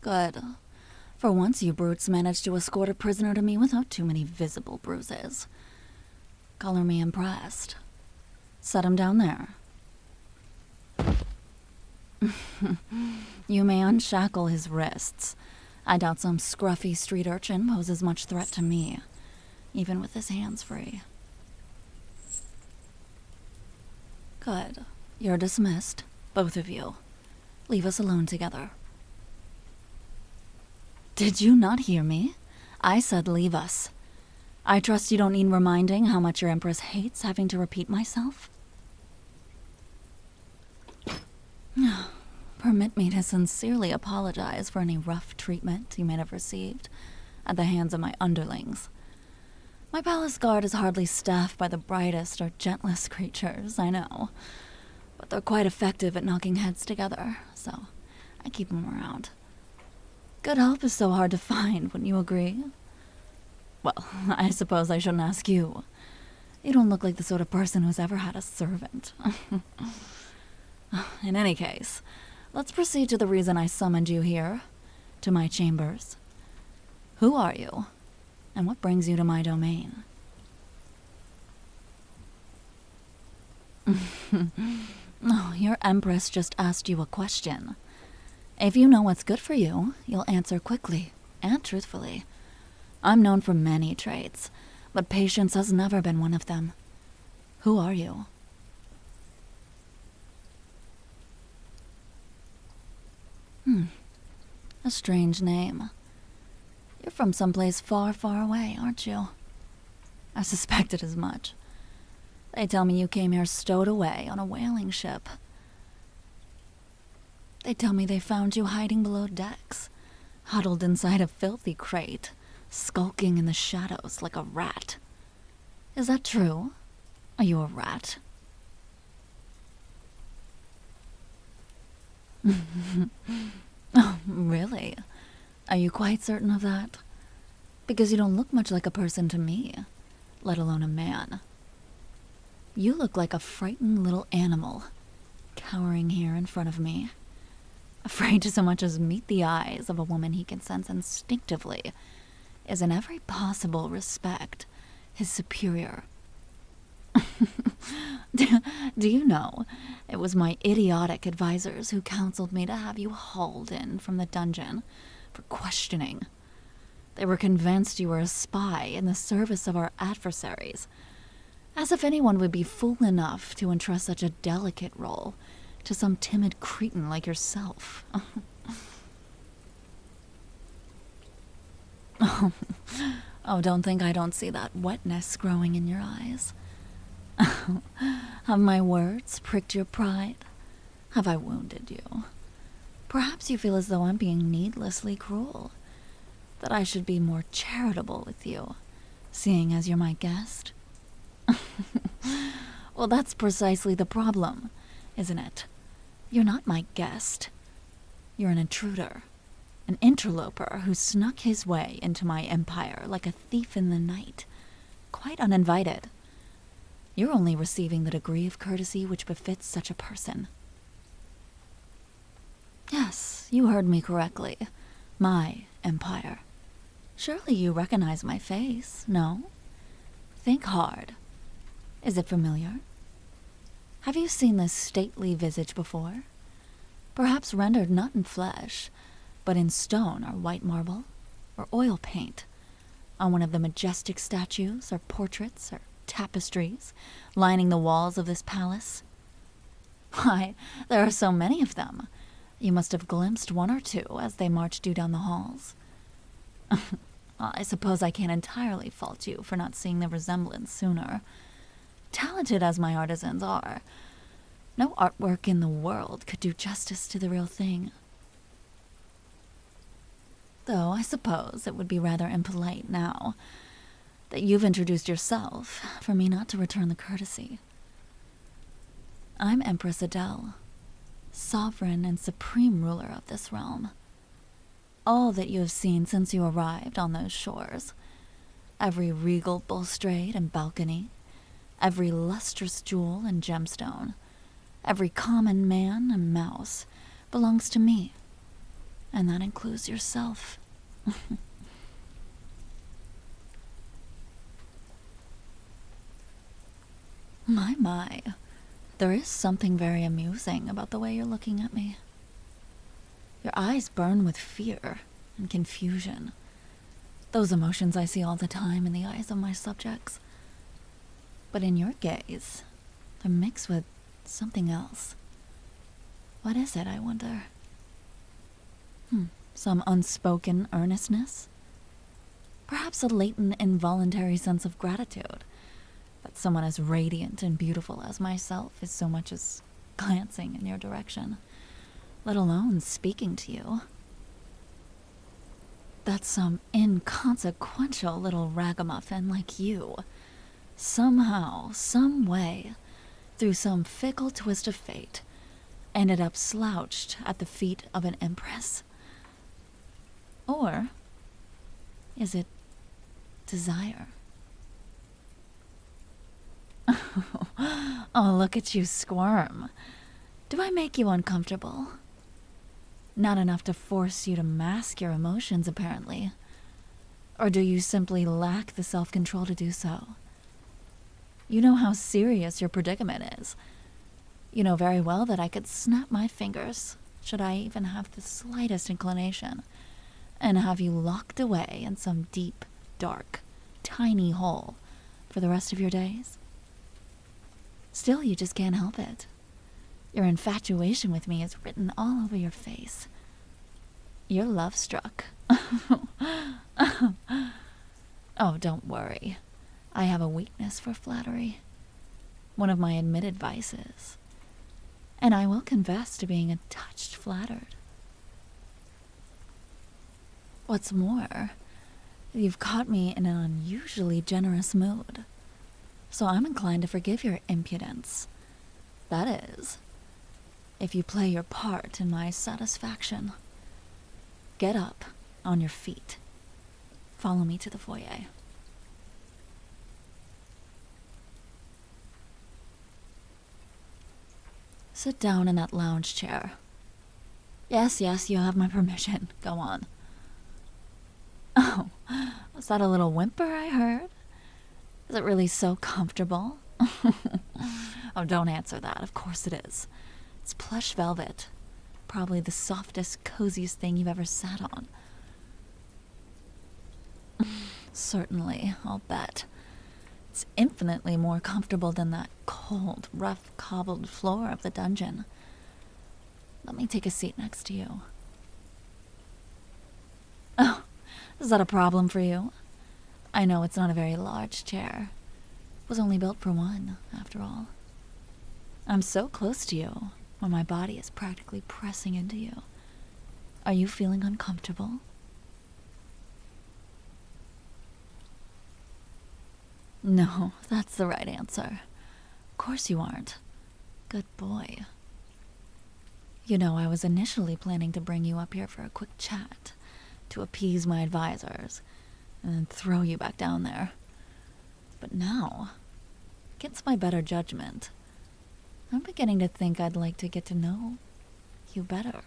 Good. For once, you brutes managed to escort a prisoner to me without too many visible bruises. Color me impressed. Set him down there. You may unshackle his wrists. I doubt some scruffy street urchin poses much threat to me, even with his hands free. Good. You're dismissed, both of you. Leave us alone together. Did you not hear me? I said leave us. I trust you don't need reminding how much your Empress hates having to repeat myself? Permit me to sincerely apologize for any rough treatment you may have received at the hands of my underlings. My palace guard is hardly staffed by the brightest or gentlest creatures, I know, but they're quite effective at knocking heads together, so I keep them around. Good help is so hard to find, wouldn't you agree? Well, I suppose I shouldn't ask you. You don't look like the sort of person who's ever had a servant. In any case, let's proceed to the reason I summoned you here, to my chambers. Who are you, and what brings you to my domain? Oh, your Empress just asked you a question. If you know what's good for you, you'll answer quickly and truthfully. I'm known for many traits, but patience has never been one of them. Who are you? A strange name. You're from someplace far, far away, aren't you? I suspected as much. They tell me you came here stowed away on a whaling ship. They tell me they found you hiding below decks, huddled inside a filthy crate, skulking in the shadows like a rat. Is that true? Are you a rat? Oh, really? Are you quite certain of that? Because you don't look much like a person to me, let alone a man. You look like a frightened little animal, cowering here in front of me, afraid to so much as meet the eyes of a woman he can sense instinctively is in every possible respect his superior. Do you know, it was my idiotic advisors who counseled me to have you hauled in from the dungeon for questioning. They were convinced you were a spy in the service of our adversaries, as if anyone would be fool enough to entrust such a delicate role to some timid cretin like yourself. Oh, don't think I don't see that wetness growing in your eyes. Have my words pricked your pride? Have I wounded you? Perhaps you feel as though I'm being needlessly cruel, that I should be more charitable with you, seeing as you're my guest. Well, that's precisely the problem, isn't it? You're not my guest. You're an intruder, an interloper who snuck his way into my empire like a thief in the night, quite uninvited. You're only receiving the degree of courtesy which befits such a person. Yes, you heard me correctly. My empire. Surely you recognize my face, no? Think hard. Is it familiar? Have you seen this stately visage before? Perhaps rendered not in flesh, but in stone or white marble, or oil paint, on one of the majestic statues or portraits or tapestries lining the walls of this palace? Why, there are so many of them. You must have glimpsed one or two as they marched you down the halls. I suppose I can't entirely fault you for not seeing the resemblance sooner. Talented as my artisans are, no artwork in the world could do justice to the real thing. Though I suppose it would be rather impolite now that you've introduced yourself for me not to return the courtesy. I'm Empress Adele, sovereign and supreme ruler of this realm. All that you have seen since you arrived on those shores, every regal balustrade and balcony, every lustrous jewel and gemstone, every common man and mouse belongs to me. And that includes yourself. My. There is something very amusing about the way you're looking at me. Your eyes burn with fear and confusion. Those emotions I see all the time in the eyes of my subjects. But in your gaze, they're mixed with something else. What is it, I wonder? Some unspoken earnestness? Perhaps a latent, involuntary sense of gratitude that someone as radiant and beautiful as myself is so much as glancing in your direction, let alone speaking to you. That some inconsequential little ragamuffin like you, somehow, some way, through some fickle twist of fate, ended up slouched at the feet of an empress. Or is it desire? Oh, look at you squirm. Do I make you uncomfortable? Not enough to force you to mask your emotions, apparently. Or do you simply lack the self-control to do so? You know how serious your predicament is. You know very well that I could snap my fingers, should I even have the slightest inclination, and have you locked away in some deep, dark, tiny hole for the rest of your days. Still, you just can't help it. Your infatuation with me is written all over your face. You're love-struck. Oh, don't worry. I have a weakness for flattery. One of my admitted vices. And I will confess to being a touch flattered. What's more, you've caught me in an unusually generous mood. So I'm inclined to forgive your impudence. That is, if you play your part in my satisfaction. Get up on your feet. Follow me to the foyer. Sit down in that lounge chair. Yes, you have my permission. Go on. Oh, was that a little whimper I heard? Is it really so comfortable? Oh, don't answer that. Of course it is. It's plush velvet. Probably the softest, coziest thing you've ever sat on. Certainly, I'll bet. It's infinitely more comfortable than that cold, rough, cobbled floor of the dungeon. Let me take a seat next to you. Oh, is that a problem for you? I know it's not a very large chair. It was only built for one, after all. I'm so close to you, when my body is practically pressing into you. Are you feeling uncomfortable? No, that's the right answer. Of course you aren't. Good boy. You know, I was initially planning to bring you up here for a quick chat, to appease my advisors, and then throw you back down there. But now, against my better judgment, I'm beginning to think I'd like to get to know you better.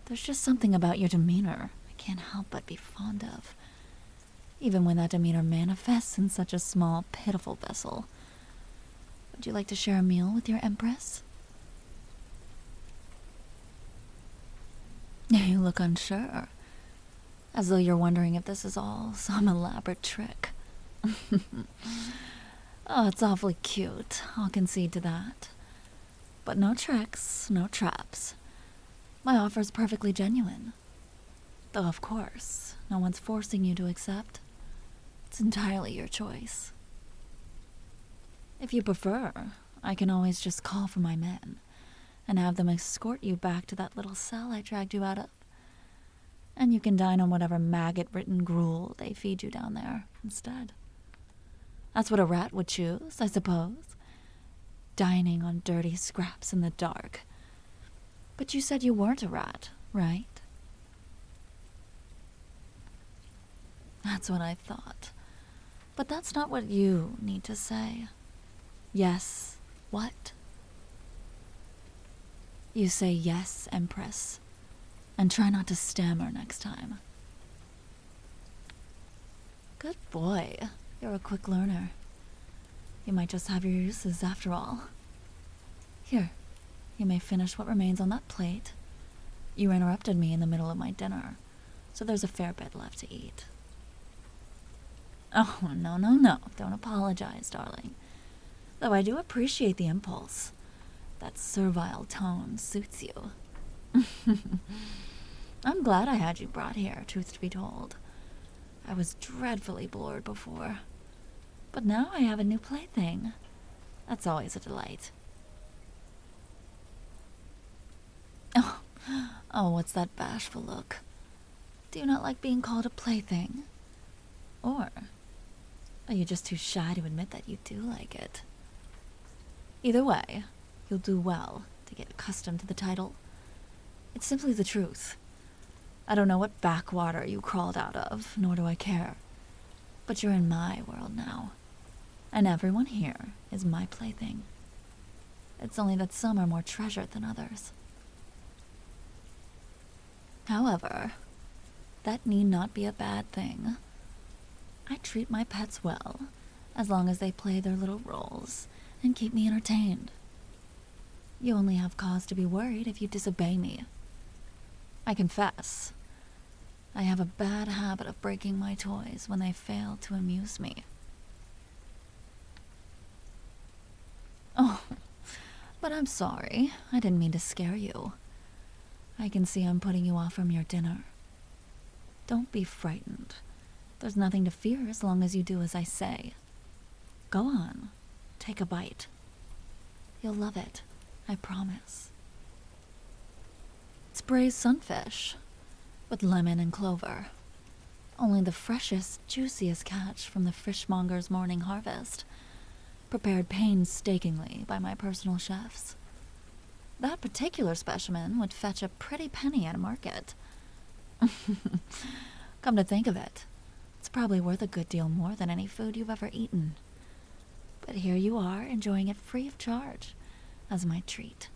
There's just something about your demeanor I can't help but be fond of, even when that demeanor manifests in such a small, pitiful vessel. Would you like to share a meal with your Empress? You look unsure, as though you're wondering if this is all some elaborate trick. Oh, it's awfully cute, I'll concede to that. But no tricks, no traps. My offer's perfectly genuine. Though, of course, no one's forcing you to accept. It's entirely your choice. If you prefer, I can always just call for my men and have them escort you back to that little cell I dragged you out of. And you can dine on whatever maggot-ridden gruel they feed you down there instead. That's what a rat would choose, I suppose. Dining on dirty scraps in the dark. But you said you weren't a rat, right? That's what I thought. But that's not what you need to say. Yes, what? You say yes, Empress. And try not to stammer next time. Good boy. You're a quick learner. You might just have your uses after all. Here, you may finish what remains on that plate. You interrupted me in the middle of my dinner, so there's a fair bit left to eat. Oh, no. Don't apologize, darling. Though I do appreciate the impulse. That servile tone suits you. I'm glad I had you brought here, truth to be told. I was dreadfully bored before. But now I have a new plaything. That's always a delight. Oh, what's that bashful look? Do you not like being called a plaything? Or are you just too shy to admit that you do like it? Either way, you'll do well to get accustomed to the title. It's simply the truth. I don't know what backwater you crawled out of, nor do I care. But you're in my world now, and everyone here is my plaything. It's only that some are more treasured than others. However, that need not be a bad thing. I treat my pets well, as long as they play their little roles and keep me entertained. You only have cause to be worried if you disobey me. I confess, I have a bad habit of breaking my toys when they fail to amuse me. Oh, but I'm sorry. I didn't mean to scare you. I can see I'm putting you off from your dinner. Don't be frightened. There's nothing to fear as long as you do as I say. Go on, take a bite. You'll love it, I promise. It's braised sunfish, with lemon and clover. Only the freshest, juiciest catch from the fishmonger's morning harvest, prepared painstakingly by my personal chefs. That particular specimen would fetch a pretty penny at a market. Come to think of it, it's probably worth a good deal more than any food you've ever eaten. But here you are, enjoying it free of charge, as my treat.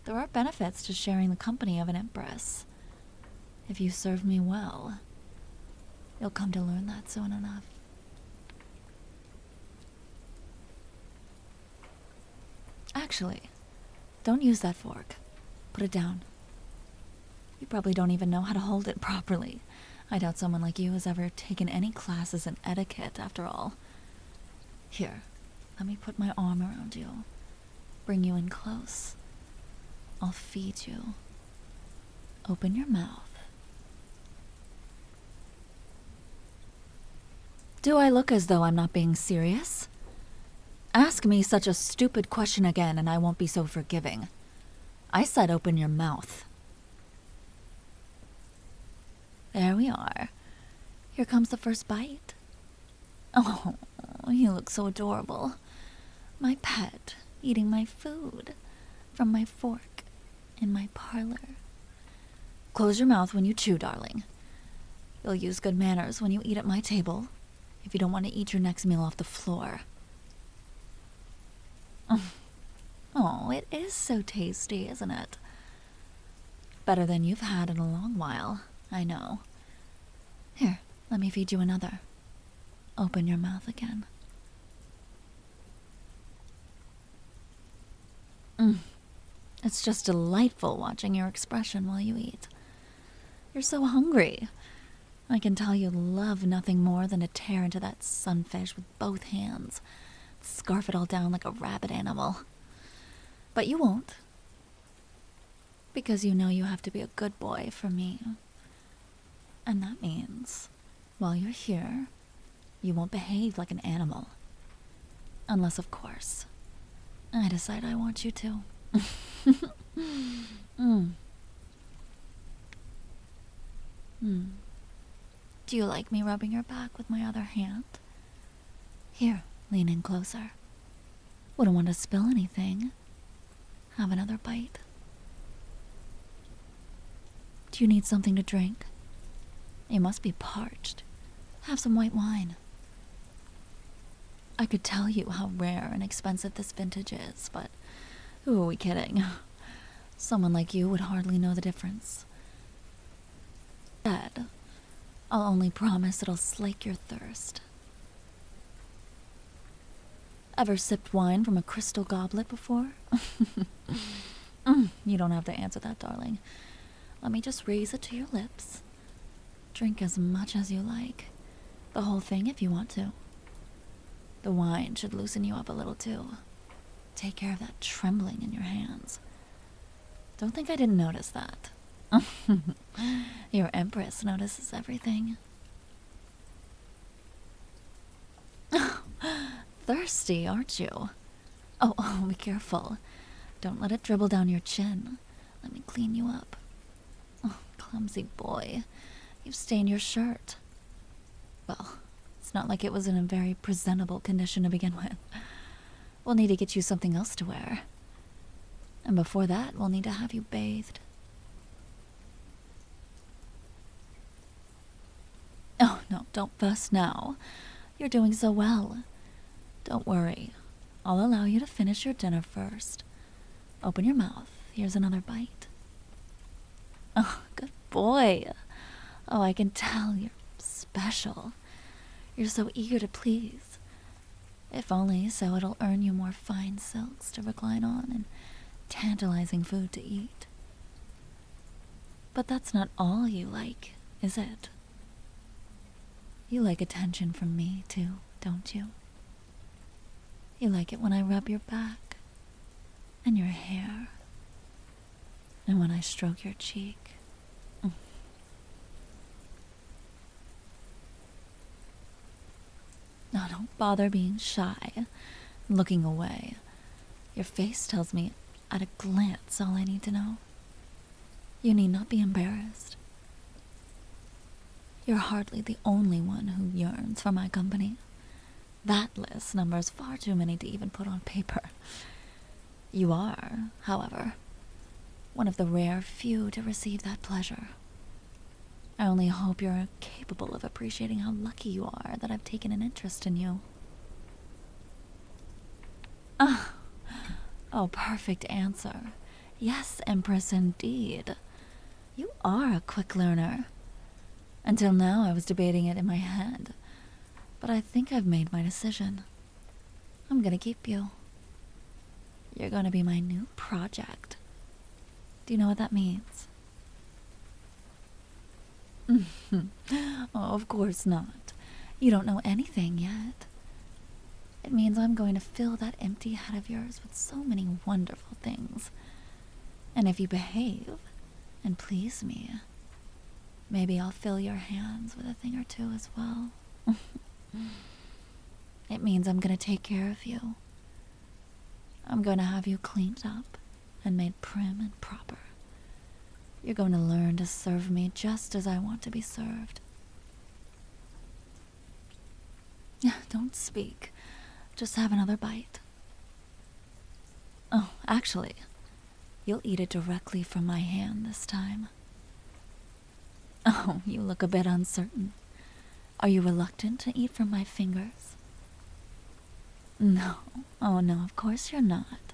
There are benefits to sharing the company of an Empress. If you serve me well, you'll come to learn that soon enough. Actually, don't use that fork. Put it down. You probably don't even know how to hold it properly. I doubt someone like you has ever taken any classes in etiquette, after all. Here, let me put my arm around you. Bring you in close. I'll feed you. Open your mouth. Do I look as though I'm not being serious? Ask me such a stupid question again and I won't be so forgiving. I said open your mouth. There we are. Here comes the first bite. Oh, you look so adorable. My pet, eating my food from my fork in my parlor. Close your mouth when you chew, darling. You'll use good manners when you eat at my table, if you don't want to eat your next meal off the floor. Oh, it is so tasty, isn't it? Better than you've had in a long while, I know. Here, let me feed you another. Open your mouth again. It's just delightful watching your expression while you eat. You're so hungry. I can tell you love nothing more than to tear into that sunfish with both hands, scarf it all down like a rabid animal. But you won't. Because you know you have to be a good boy for me. And that means, while you're here, you won't behave like an animal. Unless, of course, I decide I want you to. Do you like me rubbing your back with my other hand? Here, lean in closer. Wouldn't want to spill anything. Have another bite. Do you need something to drink? You must be parched. Have some white wine. I could tell you how rare and expensive this vintage is, but who are we kidding? Someone like you would hardly know the difference. Instead, I'll only promise it'll slake your thirst. Ever sipped wine from a crystal goblet before? You don't have to answer that, darling. Let me just raise it to your lips. Drink as much as you like. The whole thing if you want to. The wine should loosen you up a little too. Take care of that trembling in your hands. Don't think I didn't notice that. Your Empress notices everything. Thirsty, aren't you? Oh, be careful. Don't let it dribble down your chin. Let me clean you up. Oh, clumsy boy. You've stained your shirt. Well, it's not like it was in a very presentable condition to begin with. We'll need to get you something else to wear. And before that, we'll need to have you bathed. Oh, no, don't fuss now. You're doing so well. Don't worry. I'll allow you to finish your dinner first. Open your mouth. Here's another bite. Oh, good boy. Oh, I can tell you're special. You're so eager to please. If only so it'll earn you more fine silks to recline on and tantalizing food to eat. But that's not all you like, is it? You like attention from me, too, don't you? You like it when I rub your back and your hair and when I stroke your cheek. Now, don't bother being shy and looking away. Your face tells me at a glance all I need to know. You need not be embarrassed. You're hardly the only one who yearns for my company. That list numbers far too many to even put on paper. You are, however, one of the rare few to receive that pleasure. I only hope you're capable of appreciating how lucky you are that I've taken an interest in you. Oh, perfect answer. Yes, Empress, indeed. You are a quick learner. Until now, I was debating it in my head, but I think I've made my decision. I'm gonna keep you. You're gonna be my new project. Do you know what that means? Oh, of course not. You don't know anything yet. It means I'm going to fill that empty head of yours with so many wonderful things. And if you behave and please me, maybe I'll fill your hands with a thing or two as well. It means I'm going to take care of you. I'm going to have you cleaned up and made prim and proper. You're going to learn to serve me just as I want to be served. Don't speak. Just have another bite. Oh, actually, you'll eat it directly from my hand this time. Oh, you look a bit uncertain. Are you reluctant to eat from my fingers? No. Oh, no, of course you're not.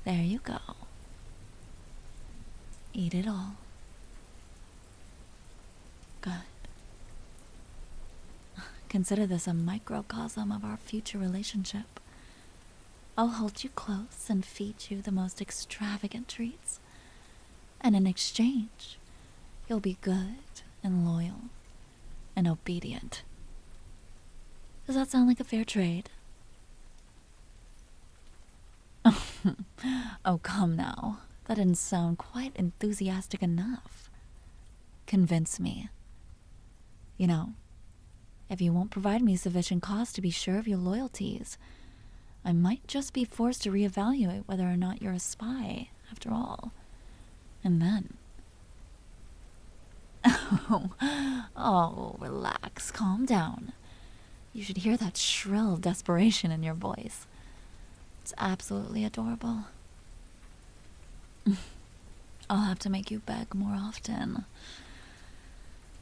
There you go. Eat it all. Good. Consider this a microcosm of our future relationship. I'll hold you close and feed you the most extravagant treats. And in exchange, you'll be good and loyal and obedient. Does that sound like a fair trade? Oh, come now. That didn't sound quite enthusiastic enough. Convince me. You know, if you won't provide me sufficient cause to be sure of your loyalties, I might just be forced to reevaluate whether or not you're a spy, after all. And then... Oh, relax, calm down. You should hear that shrill desperation in your voice. It's absolutely adorable. I'll have to make you beg more often.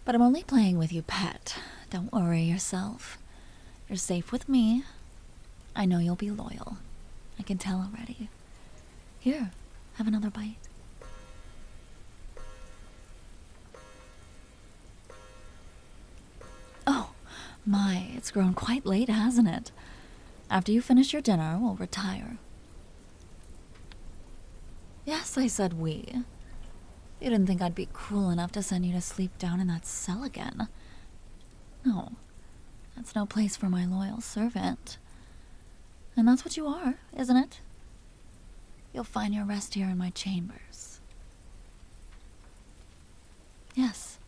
But I'm only playing with you, pet. Don't worry yourself. You're safe with me. I know you'll be loyal. I can tell already. Here, have another bite. My, it's grown quite late, hasn't it? After you finish your dinner, we'll retire. Yes, I said we. You didn't think I'd be cruel enough to send you to sleep down in that cell again. No, that's no place for my loyal servant. And that's what you are, isn't it? You'll find your rest here in my chambers. Yes.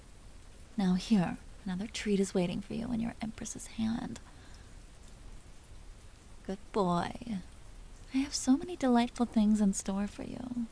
Now here, another treat is waiting for you in your Empress's hand. Good boy. I have so many delightful things in store for you.